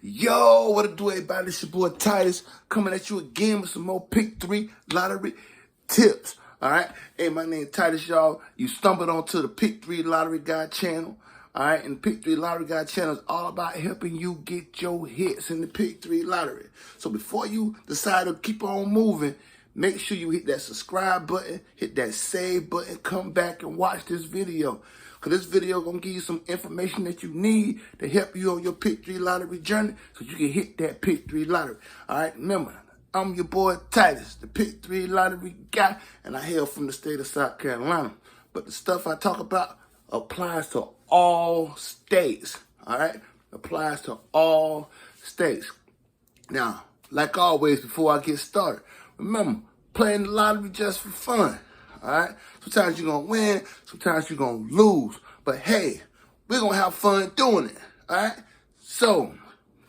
Yo, what it do, everybody? It's your boy Titus coming at you again with some more Pick3 Lottery tips. All right. Hey, my name is Titus, y'all. You stumbled onto the Pick3 Lottery Guide channel. All right. And the Pick3 Lottery Guide channel is all about helping you get your hits in the Pick3 Lottery. So before you decide to keep on moving, make sure you hit that subscribe button, hit that save button, come back and watch this video. Because this video is going to give you some information that you need to help you on your Pick3 Lottery journey so you can hit that Pick3 Lottery. All right, remember, I'm your boy Titus, the Pick3 Lottery guy, and I hail from the state of South Carolina. But the stuff I talk about applies to all states, all right? Applies to all states. Now, like always, before I get started, remember, playing the lottery just for fun. All right? Sometimes you're going to win. Sometimes you're going to lose. But, hey, we're going to have fun doing it. All right? So,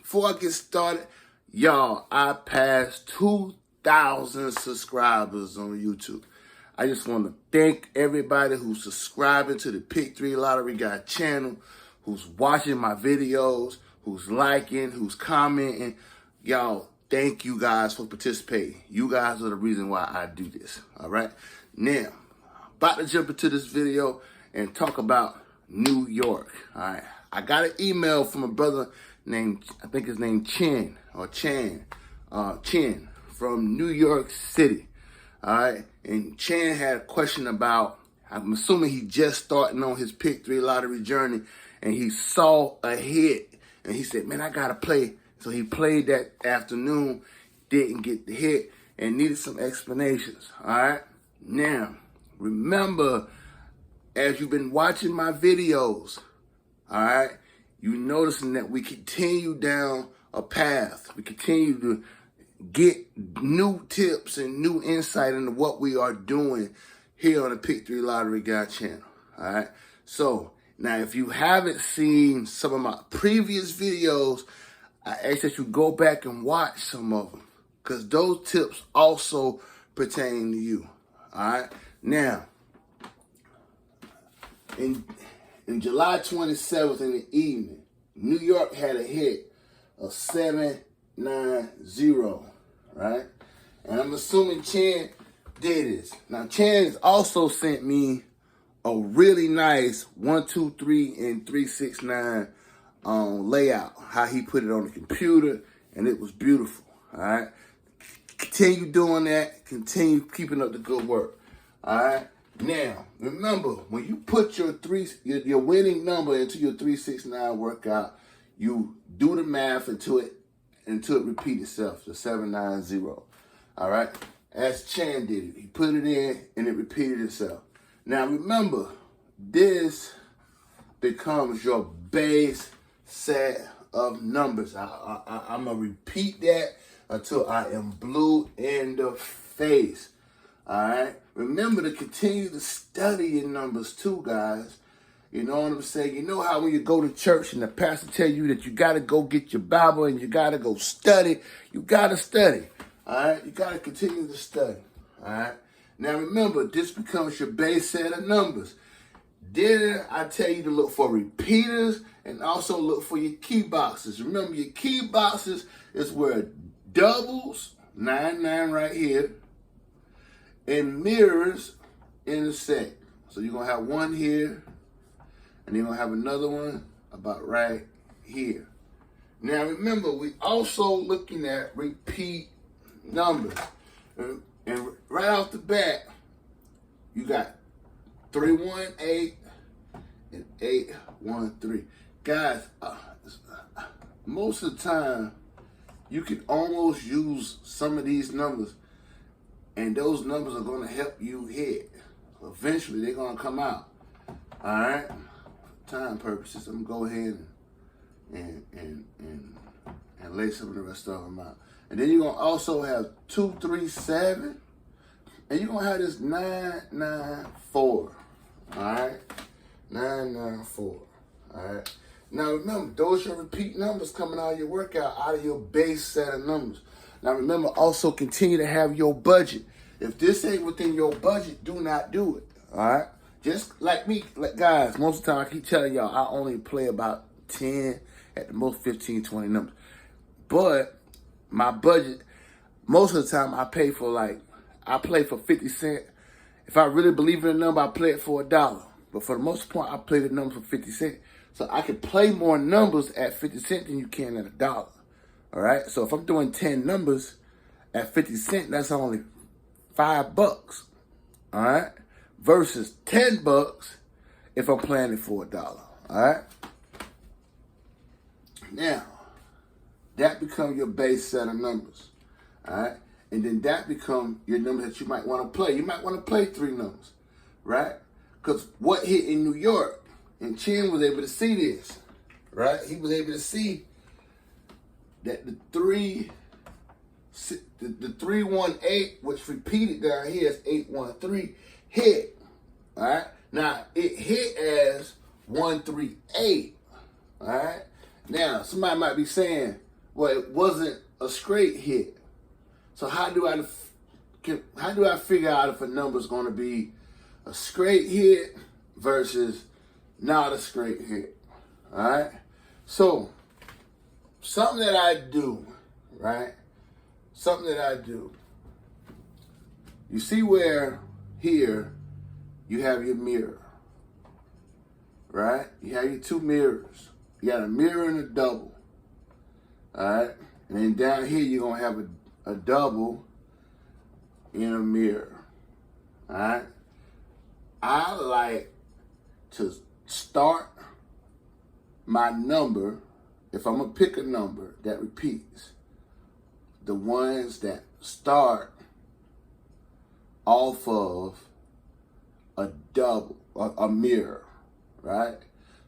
before I get started, y'all, I passed 2,000 subscribers on YouTube. I just want to thank everybody who's subscribing to the Pick3 Lottery Guide channel, who's watching my videos, who's liking, who's commenting. Y'all, thank you guys for participating. You guys are the reason why I do this. All right? Now, about to jump into this video and talk about New York. All right, I got an email from a brother named, I think his name Chin from New York City. All right, and Chin had a question about, I'm assuming he just starting on his Pick3 Lottery journey, and he saw a hit, and he said, man, I gotta play. So he played that afternoon, didn't get the hit, and needed some explanations. All right. Now, remember, as you've been watching my videos, all right, you're noticing that we continue down a path. We continue to get new tips and new insight into what we are doing here on the Pick3 Lottery Guide channel, all right? So, now if you haven't seen some of my previous videos, I ask that you go back and watch some of them because those tips also pertain to you. All right. Now, in July 27th in the evening, New York had a hit of 790, right? And I'm assuming Chan did this. Now, Chan has also sent me a really nice 1, 2, 3, and 369 layout, how he put it on the computer, and it was beautiful. All right. Continue doing that. Continue keeping up the good work. All right. Now, remember, when you put your winning number into your 369 workout, you do the math until it repeats itself, the 790. All right. As Chan did it, he put it in and it repeated itself. Now, remember, this becomes your base set of numbers. I'm gonna repeat that until I am blue in the face. All right. Remember to continue to study your numbers too, guys. You know what I'm saying? You know how when you go to church and the pastor tell you that you got to go get your Bible and you got to go study. You got to study. All right. You got to continue to study. All right. Now remember, this becomes your base set of numbers. Then I tell you to look for repeaters and also look for your key boxes. Remember, your key boxes is where doubles, 99 right here, and mirrors intersect. So you're going to have one here, and you're going to have another one about right here. Now remember, we also looking at repeat numbers. And right off the bat, you got 318 and 813. Guys, most of the time, you can almost use some of these numbers, and those numbers are going to help you hit. Eventually, they're going to come out. All right? For time purposes, I'm going to go ahead and lay some of the rest of them out. And then you're going to also have 237, and you're going to have this 994. All right? 994. All right? Now remember, those are your repeat numbers coming out of your workout, out of your base set of numbers. Now remember, also continue to have your budget. If this ain't within your budget, do not do it. All right? Just like me, guys, most of the time I keep telling y'all, I only play about 10, at the most 15, 20 numbers. But my budget, most of the time I play for 50 cents. If I really believe in a number, I play it for $1. But for the most part, I play the number for 50 cents. So I can play more numbers at 50 cents than you can at $1. All right. So if I'm doing 10 numbers at 50 cents, that's only $5. All right. Versus $10 if I'm playing it for $1. All right. Now, that becomes your base set of numbers. All right. And then that becomes your number that you might want to play. You might want to play 3 numbers. Right. Because what hit in New York, and Chin was able to see this, right? He was able to see that the 318, which repeated down here as 813, hit. All right. Now it hit as 138. All right. Now somebody might be saying, well, it wasn't a straight hit. So how do I figure out if a number's going to be a straight hit versus not a straight hit? All right. So something that I do, right? Something that I do. You see where here you have your mirror, right? You have your 2 mirrors. You got a mirror and a double. All right. And then down here you're gonna have a double in a mirror. All right. I like to start my number, if I'm going to pick a number that repeats, the ones that start off of a double, a mirror, right?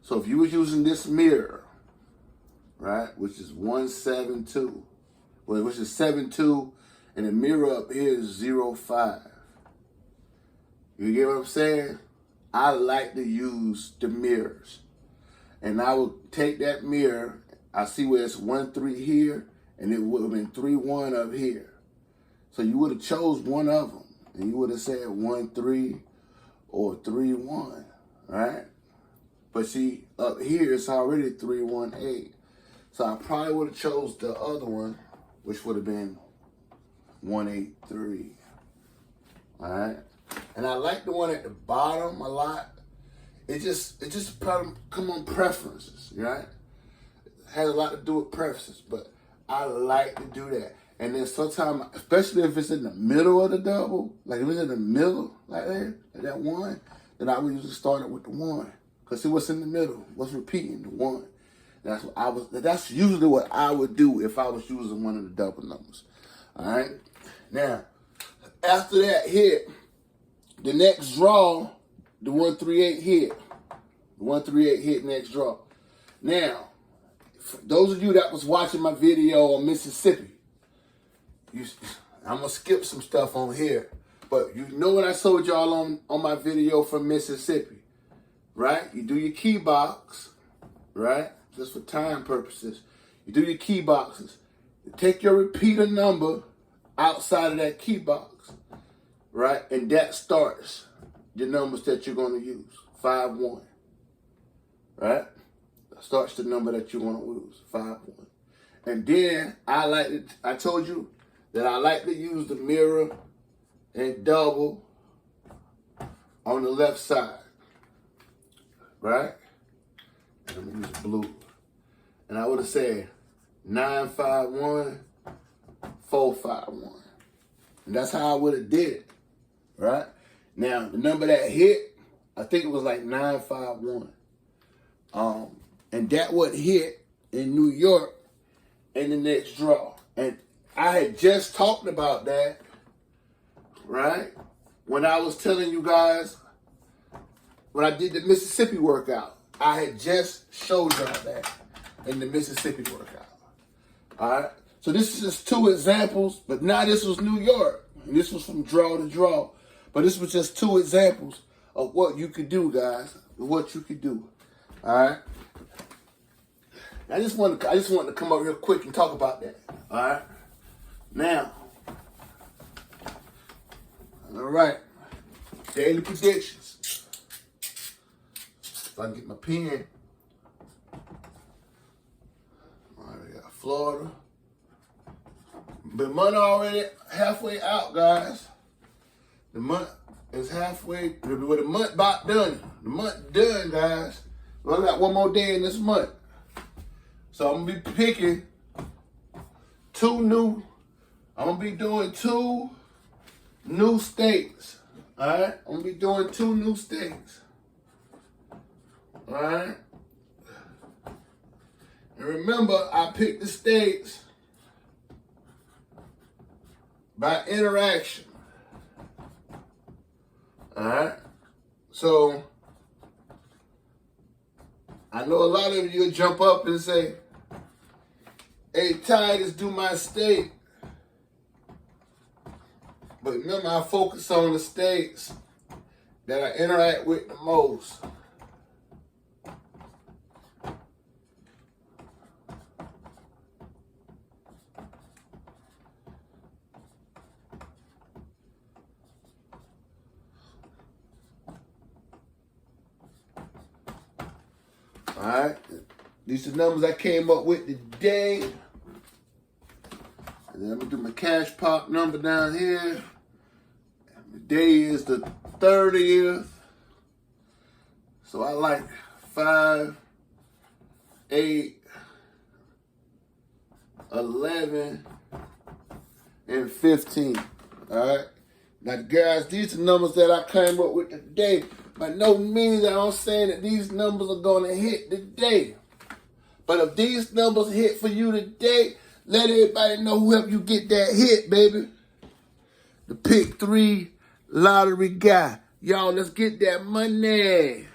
So if you was using this mirror, right, which is 172, which is 72, and the mirror up here is 05. You get what I'm saying? I like to use the mirrors. And I will take that mirror, I see where it's 13 here, and it would have been 31 up here. So you would have chose one of them, and you would have said 13 or 31, right? But see, up here it's already 318. So I probably would have chose the other one, which would have been 183. All right? And I like the one at the bottom a lot. It just probably come on preferences, right? It has a lot to do with preferences, but I like to do that. And then sometimes, especially if it's in the middle of the double, like if it's in the middle, like that one, then I would usually start it with the 1. Because see what's in the middle, what's repeating, the 1. That's usually what I would do if I was using one of the double numbers. All right? Now, after that hit, the next draw, the 138 hit. The 138 hit next draw. Now, for those of you that was watching my video on Mississippi, I'm going to skip some stuff on here. But you know what I told y'all on my video from Mississippi, right? You do your key box, right? Just for time purposes. You do your key boxes. You take your repeater number outside of that key box, right? And that starts the numbers that you're going to use. 5-1, right? That starts the number that you want to use. 5-1. And then I told you that I like to use the mirror and double on the left side, right? And I'm going to use blue. And I would have said 9-5-1, 4-5-1. And that's how I would have did it, right? Now, the number that hit, I think it was like 9-5-1. And that would hit in New York in the next draw. And I had just talked about that, right? When I was telling you guys, when I did the Mississippi workout, I had just showed y'all that in the Mississippi workout. All right? So this is just 2 examples, but now this was New York. And this was from draw to draw. But this was just 2 examples of what you could do, guys. What you could do. All right? I just wanted to come up real quick and talk about that. All right? Now, all right, daily predictions. If I can get my pen. All right, we got Florida, The month already halfway out, guys. The month is halfway. With the month about done. The month done, guys. We only got one more day in this month. So I'm gonna be picking I'm gonna be doing 2 new states. Alright? I'm gonna be doing 2 new states. Alright? And remember, I picked the states by interaction. Alright? So, I know a lot of you will jump up and say, hey, Titus, do my state. But remember, I focus on the states that I interact with the most. Alright, these are the numbers I came up with today. And then I'm gonna do my cash pop number down here. The day is the 30th. So I like 5, 8, 11, and 15. Alright. Now guys, these are numbers that I came up with today. By no means I'm saying that these numbers are gonna hit today. But if these numbers hit for you today, let everybody know who helped you get that hit, baby. The Pick3 Lottery guy. Y'all, let's get that money.